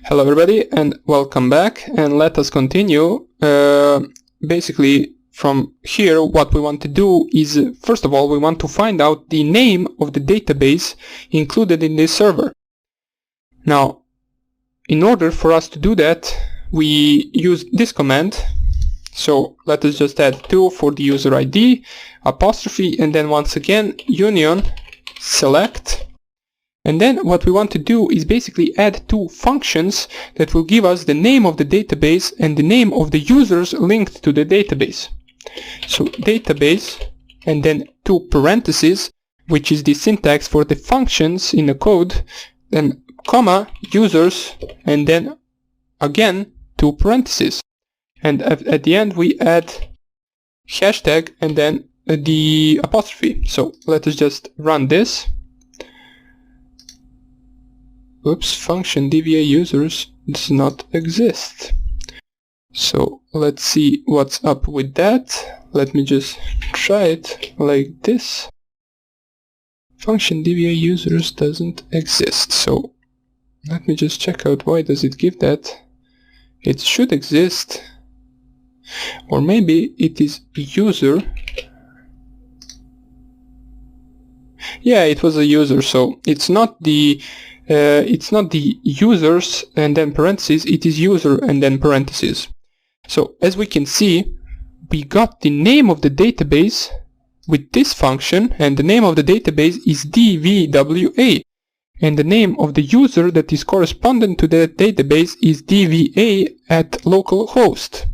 Hello everybody and welcome back, and let us continue. Basically from here what we want to do is, first of all, we want to find out the name of the database included in this server. Now, in order for us to do that, we use this command. So let us just add 2 for the user ID, apostrophe, and then once again union select. And then what we want to do is basically add 2 functions that will give us the name of the database and the name of the users linked to the database. So database and then 2 parentheses, which is the syntax for the functions in the code, then comma users, and then again 2 parentheses. And at the end we add hashtag and then the apostrophe. So let us just run this. Oops, function DVA users does not exist. So let's see what's up with that. Let me just try it like this. Function DVA users doesn't exist. So let me just check out why does it give that. It should exist. Or maybe it is user. Yeah, it was a user, so it's not the users and then parentheses, it is user and then parentheses. So as we can see, we got the name of the database with this function, and the name of the database is DVWA, and the name of the user that is correspondent to that database is DVA at localhost.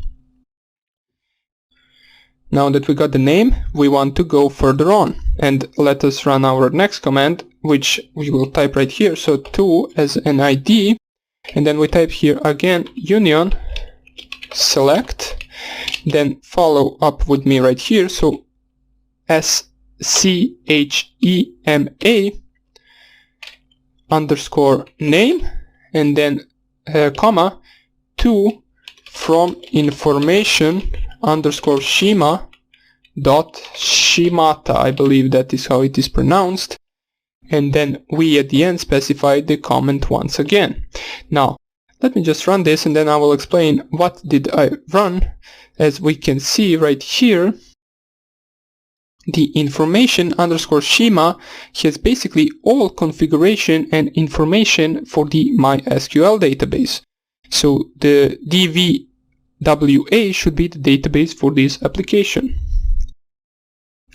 Now that we got the name, we want to go further on, and let us run our next command, which we will type right here. So 2 as an ID, and then we type here again union select, then follow up with me right here. So SCHEMA underscore name, and then comma 2 from information underscore schema dot schemata, I believe that is how it is pronounced, and then we at the end specify the comment once again. Now let me just run this and then I will explain what did I run. As we can see right here, the information underscore schema has basically all configuration and information for the MySQL database. So the DVWA should be the database for this application.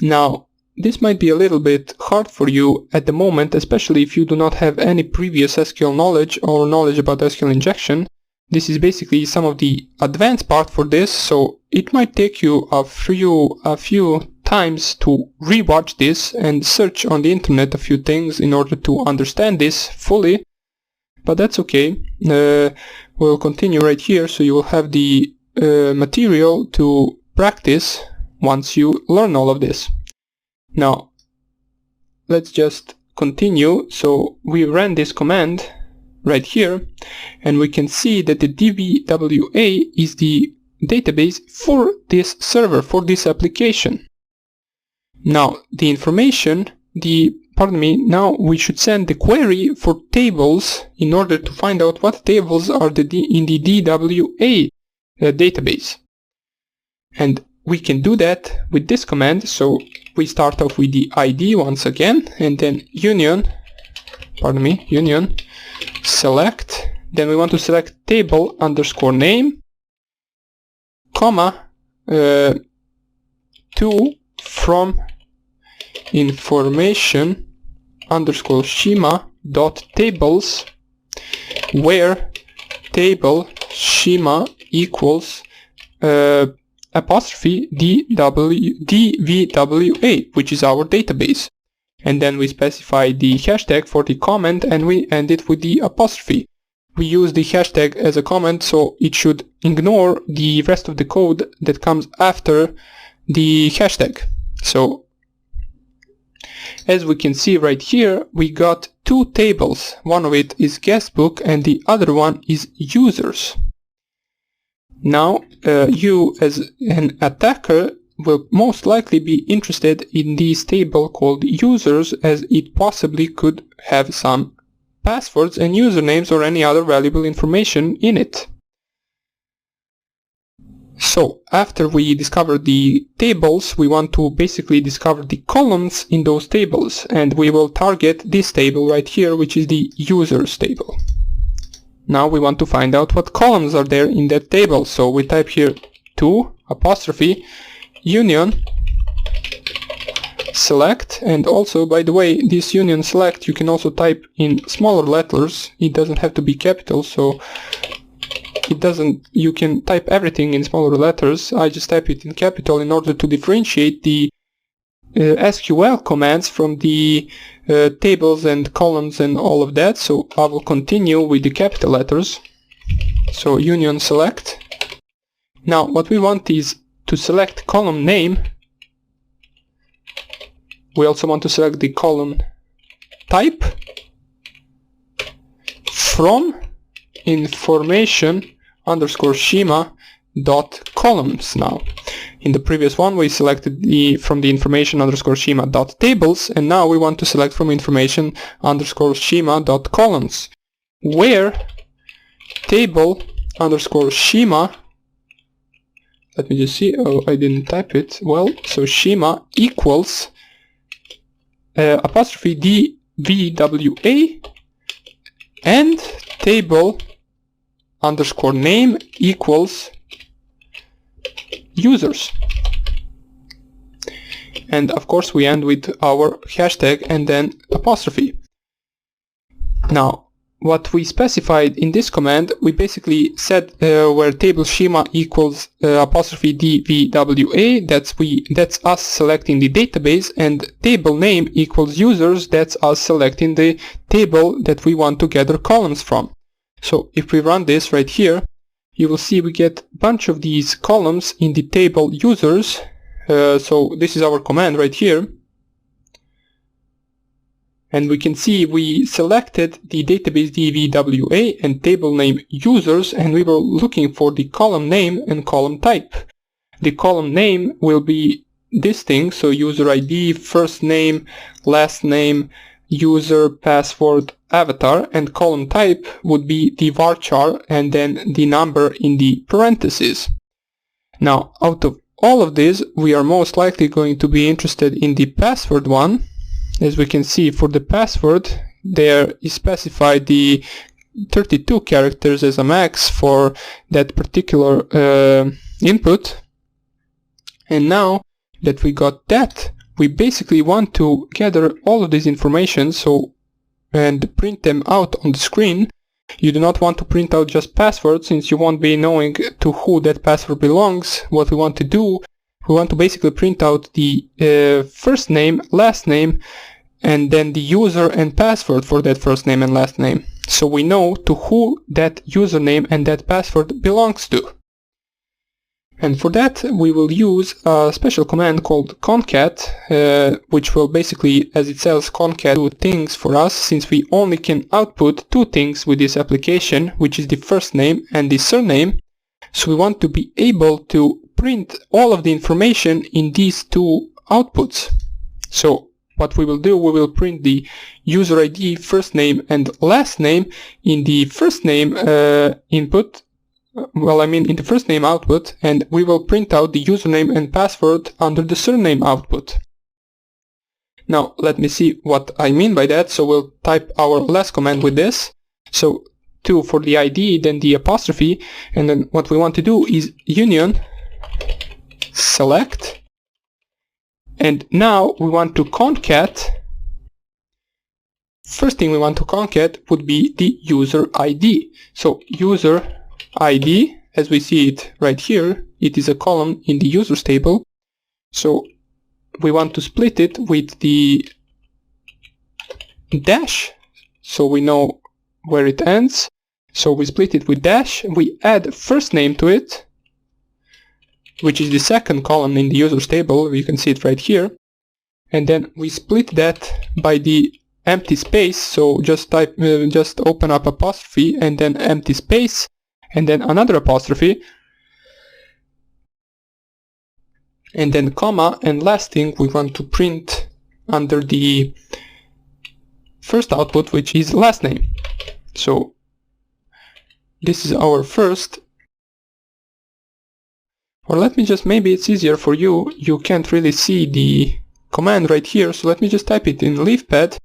Now, this might be a little bit hard for you at the moment, especially if you do not have any previous SQL knowledge or knowledge about SQL injection. This is basically some of the advanced part for this, so it might take you a few times to rewatch this and search on the internet a few things in order to understand this fully, but that's okay. We'll continue right here, so you will have the material to practice once you learn all of this. Now let's just continue. So we ran this command right here, and we can see that the DVWA is the database for this server, for this application. Now the information, now we should send the query for tables in order to find out what tables are in the DWA database. And we can do that with this command. So we start off with the ID once again, and then union select, then we want to select table underscore name, comma 2 from information underscore schema dot tables, where table schema equals apostrophe DVWA, which is our database. And then we specify the hashtag for the comment, and we end it with the apostrophe. We use the hashtag as a comment, so it should ignore the rest of the code that comes after the hashtag. So as we can see right here, we got 2 tables. One of it is guestbook and the other one is users. Now you as an attacker will most likely be interested in this table called users, as it possibly could have some passwords and usernames or any other valuable information in it. So after we discover the tables, we want to basically discover the columns in those tables, and we will target this table right here, which is the users table. Now we want to find out what columns are there in that table, so we type here to apostrophe union select, and also, by the way, this union select you can also type in smaller letters. It doesn't have to be capital, so you can type everything in smaller letters. I just type it in capital in order to differentiate the SQL commands from the tables and columns and all of that. So I will continue with the capital letters. So union select. Now what we want is to select column name. We also want to select the column type from information underscore schema dot columns. Now in the previous one we selected from the information underscore schema dot tables, and now we want to select from information underscore schema dot columns, where table underscore schema, let me just see, oh, I didn't type it well, so schema equals apostrophe DVWA and table underscore name equals users. And of course we end with our hashtag and then apostrophe. Now what we specified in this command, we basically said where table schema equals apostrophe DVWA, that's us selecting the database, and table name equals users, that's us selecting the table that we want to gather columns from. So if we run this right here, you will see we get a bunch of these columns in the table users. So this is our command right here. And we can see we selected the database DVWA and table name users, and we were looking for the column name and column type. The column name will be this thing, so user ID, first name, last name, user, password, avatar, and column type would be the varchar and then the number in the parentheses. Now out of all of this, we are most likely going to be interested in the password one. As we can see, for the password there is specified the 32 characters as a max for that particular input. And now that we got that, we basically want to gather all of this information and print them out on the screen. You do not want to print out just passwords, since you won't be knowing to who that password belongs. What we want to do, we want to basically print out the first name, last name, and then the user and password for that first name and last name, so we know to who that username and that password belongs to. And for that we will use a special command called concat, which will basically, as it says, concat two things for us, since we only can output two things with this application, which is the first name and the surname. So we want to be able to print all of the information in these two outputs. So what we will do, we will print the user ID, first name and last name in the first name input, in the first name output, and we will print out the username and password under the surname output. Now let me see what I mean by that. So we'll type our last command with this. So 2 for the ID, then the apostrophe, and then what we want to do is union select. And now we want to concat. First thing we want to concat would be the user ID. So user ID, as we see it right here, it is a column in the users table. So we want to split it with the dash, so we know where it ends. So we split it with dash, we add first name to it, which is the second column in the users table. You can see it right here. And then we split that by the empty space. So just open up apostrophe and then empty space and then another apostrophe and then comma, and last thing we want to print under the first output, which is last name. So this is our first, or let me just, maybe it's easier for you, you can't really see the command right here, so let me just type it in LeafPad,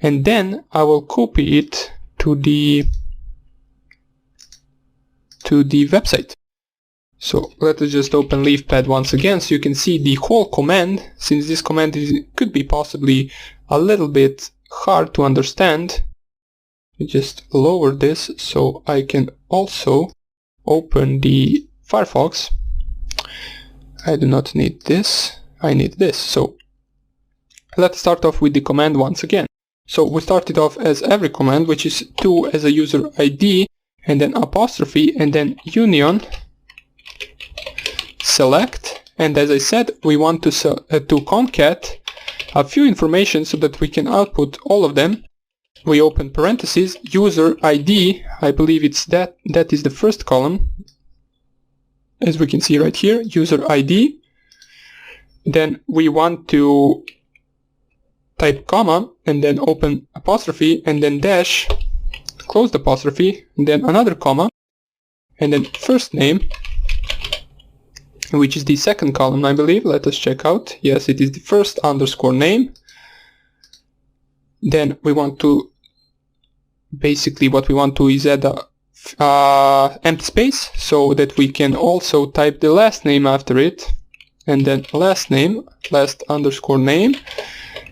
and then I will copy it to the website. So let us just open LeafPad once again so you can see the whole command, since this command could be possibly a little bit hard to understand. Just lower this so I can also open the Firefox. I do not need this, I need this. So let's start off with the command once again. So we started off as every command, which is to as a user ID, and then apostrophe, and then union select, and as I said, we want to concat a few information so that we can output all of them. We open parentheses, user ID, I believe it's that is the first column, as we can see right here, user ID. Then we want to type comma, and then open apostrophe, and then dash, close the apostrophe, and then another comma, and then first name, which is the second column, I believe. Let us check out. Yes, it is the first underscore name. Then we want to, basically what we want to is add a empty space so that we can also type the last name after it, and then last name, last underscore name,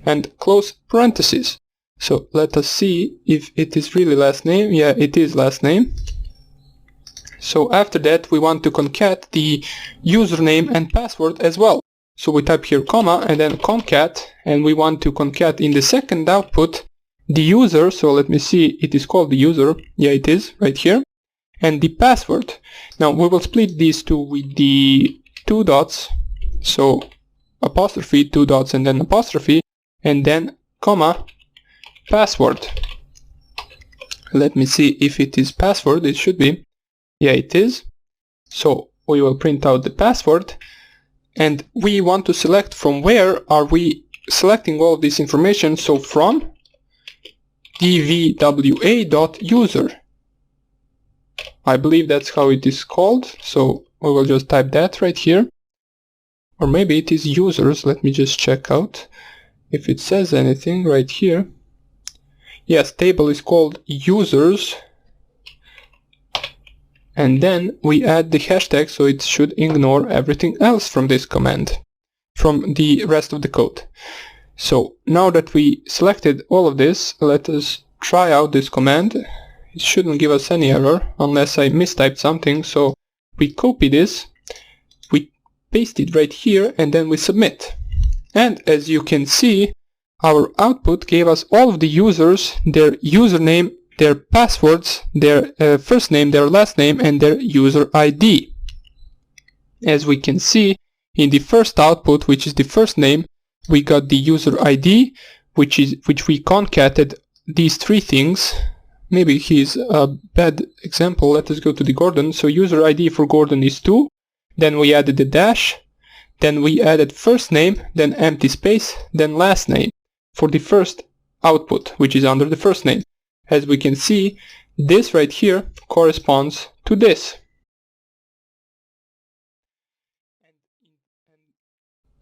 and close parentheses. So let us see if it is really last name. Yeah, it is last name. So after that we want to concat the username and password as well. So we type here comma and then concat, and we want to concat in the second output the user. So let me see, it is called the user. Yeah, it is right here. And the password. Now we will split these two with the two dots. So apostrophe, two dots, and then apostrophe, and then comma password. Let me see if it is password. It should be. Yeah, it is. So we will print out the password, and we want to select from where are we selecting all of this information. So from dvwa.user. I believe that's how it is called. So we will just type that right here. Or maybe it is users. Let me just check out if it says anything right here. Yes, table is called users. And then we add the hashtag, so it should ignore everything else from this command, from the rest of the code. So now that we selected all of this, let us try out this command. It shouldn't give us any error unless I mistyped something. So we copy this, we paste it right here, and then we submit. And as you can see, our output gave us all of the users, their username, their passwords, their first name, their last name, and their user ID. As we can see, in the first output, which is the first name, we got the user ID, which we concated these three things. Maybe he's a bad example. Let us go to the Gordon. So user ID for Gordon is 2. Then we added the dash. Then we added first name, then empty space, then last name for the first output, which is under the first name. As we can see, this right here corresponds to this.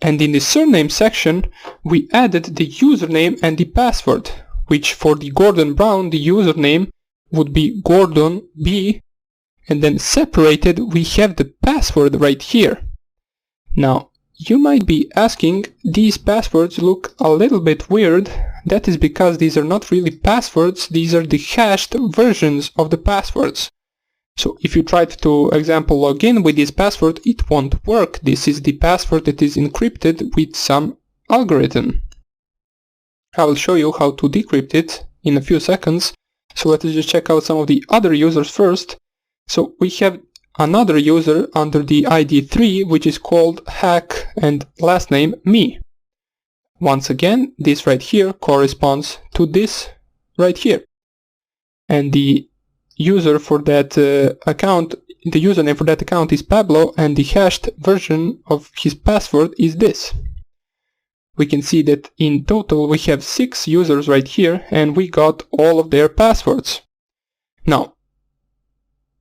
And in the surname section, we added the username and the password, which for the Gordon Brown, the username would be Gordon B, and then separated, we have the password right here. Now, you might be asking, these passwords look a little bit weird. That is because these are not really passwords, these are the hashed versions of the passwords. So if you tried to, example, log in with this password, it won't work. This is the password that is encrypted with some algorithm. I will show you how to decrypt it in a few seconds. So let us just check out some of the other users first. So we have another user under the ID 3, which is called hack and last name me. Once again, this right here corresponds to this right here. And the user for that account, the username for that account is Pablo, and the hashed version of his password is this. we can see that in total we have 6 users right here, and we got all of their passwords. Now,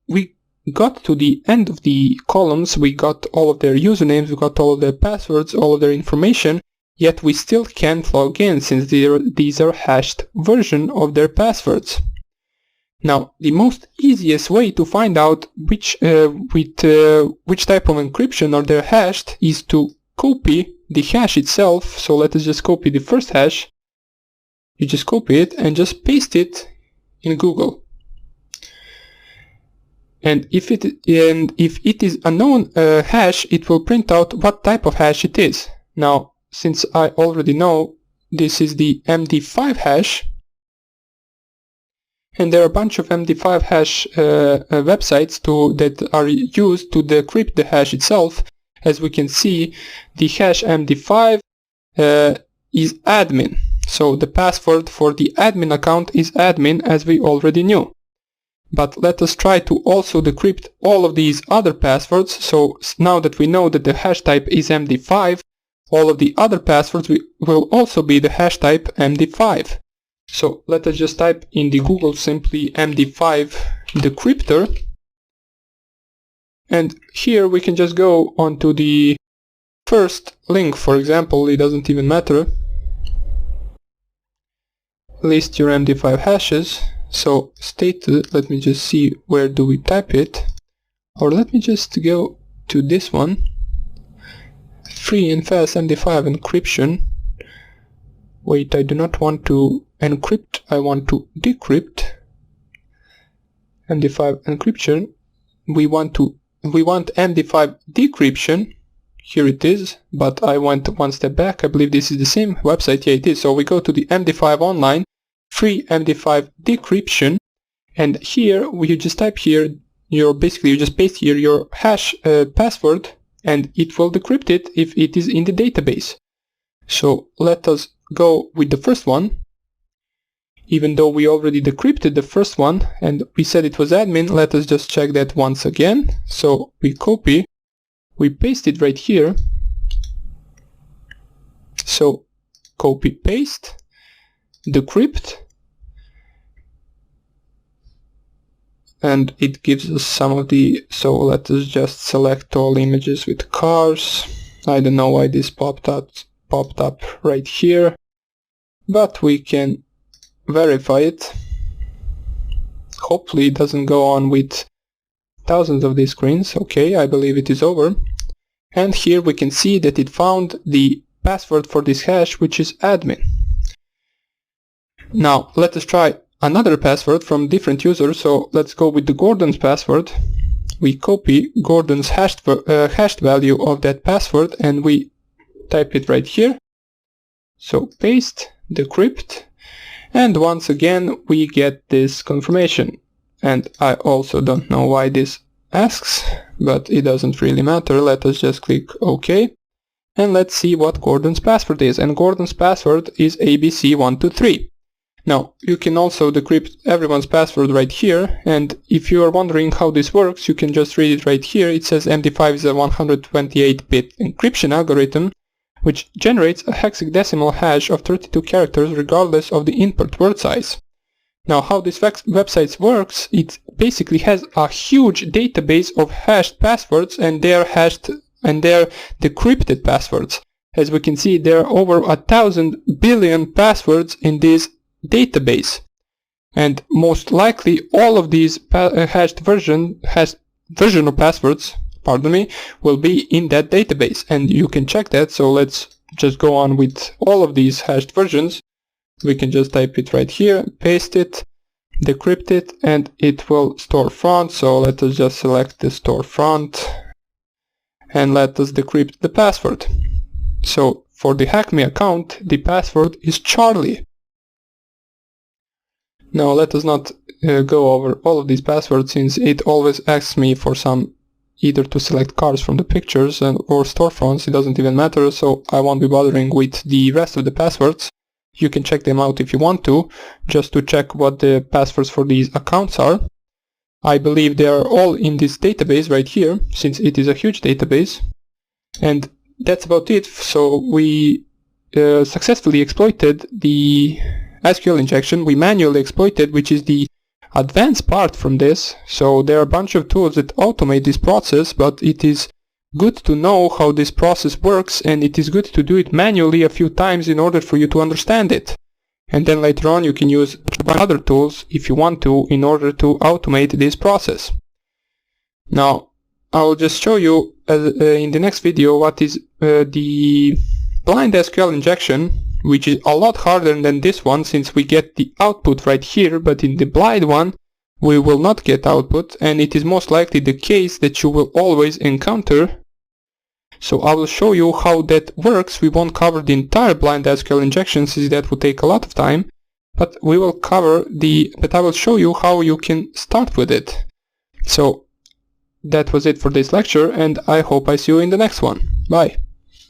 we got to the end of the columns, we got all of their usernames, we got all of their passwords, all of their information, yet we still can't log in since these are hashed version of their passwords. Now, the most easiest way to find out which type of encryption are they hashed is to copy the hash itself. So let us just copy the first hash. You just copy it and just paste it in Google. And if it is a known hash, it will print out what type of hash it is. Now, since I already know this is the MD5 hash, and there are a bunch of MD5 hash websites that are used to decrypt the hash itself. As we can see, the hash MD5 is admin. So the password for the admin account is admin, as we already knew. But let us try to also decrypt all of these other passwords. So now that we know that the hash type is MD5, all of the other passwords will also be the hash type MD5. So let us just type in the Google simply MD5 decryptor, and here we can just go onto the first link, for example, it doesn't even matter. List your MD5 hashes. So stated, let me just see where do we type it, or let me just go to this one, free and fast MD5 encryption. Wait, I do not want to encrypt, I want to decrypt. MD5 encryption. We want MD5 decryption. Here it is, but I went one step back. I believe this is the same website. Yeah, it is. So we go to the MD5 online, free MD5 decryption, and here you just type here you just paste here your hash password, and it will decrypt it if it is in the database. So let us go with the first one. Even though we already decrypted the first one and we said it was admin, let us just check that once again. So we copy, we paste it right here. So copy, paste, decrypt, and it gives us some of the, so let us just select all images with cars. I don't know why this popped up right here, but we can verify it. Hopefully it doesn't go on with thousands of these screens. Okay, I believe it is over. And here we can see that it found the password for this hash, which is admin. Now let us try another password from different users. So let's go with the Gordon's password. We copy Gordon's hashed value of that password and we type it right here. So paste, decrypt, and once again we get this confirmation. And I also don't know why this asks, but it doesn't really matter. Let us just click OK, and let's see what Gordon's password is. And Gordon's password is ABC123. Now you can also decrypt everyone's password right here, and if you are wondering how this works, you can just read it right here. It says MD5 is a 128-bit encryption algorithm which generates a hexadecimal hash of 32 characters regardless of the input word size. Now how this website works, it basically has a huge database of hashed passwords, and they are hashed and they are decrypted passwords. As we can see, there are over 1,000 billion passwords in this database, and most likely all of these hashed version of passwords, will be in that database, and you can check that. So let's just go on with all of these hashed versions. We can just type it right here, paste it, decrypt it, and it will store front. So let us just select the store front and let us decrypt the password. So for the HackMe account, the password is Charlie. Now let us not go over all of these passwords, since it always asks me for some, either to select cars from the pictures or storefronts. It doesn't even matter, so I won't be bothering with the rest of the passwords. You can check them out if you want to, just to check what the passwords for these accounts are. I believe they are all in this database right here, since it is a huge database. And that's about it. So we successfully exploited the SQL injection. We manually exploited, which is the advanced part from this. So there are a bunch of tools that automate this process, but it is good to know how this process works, and it is good to do it manually a few times in order for you to understand it. And then later on you can use other tools if you want to in order to automate this process. Now I will just show you in the next video what is the blind SQL injection, which is a lot harder than this one since we get the output right here, but in the blind one we will not get output, and it is most likely the case that you will always encounter. So I will show you how that works. We won't cover the entire blind SQL injection since that would take a lot of time, but I will show you how you can start with it. So that was it for this lecture, and I hope I see you in the next one. Bye.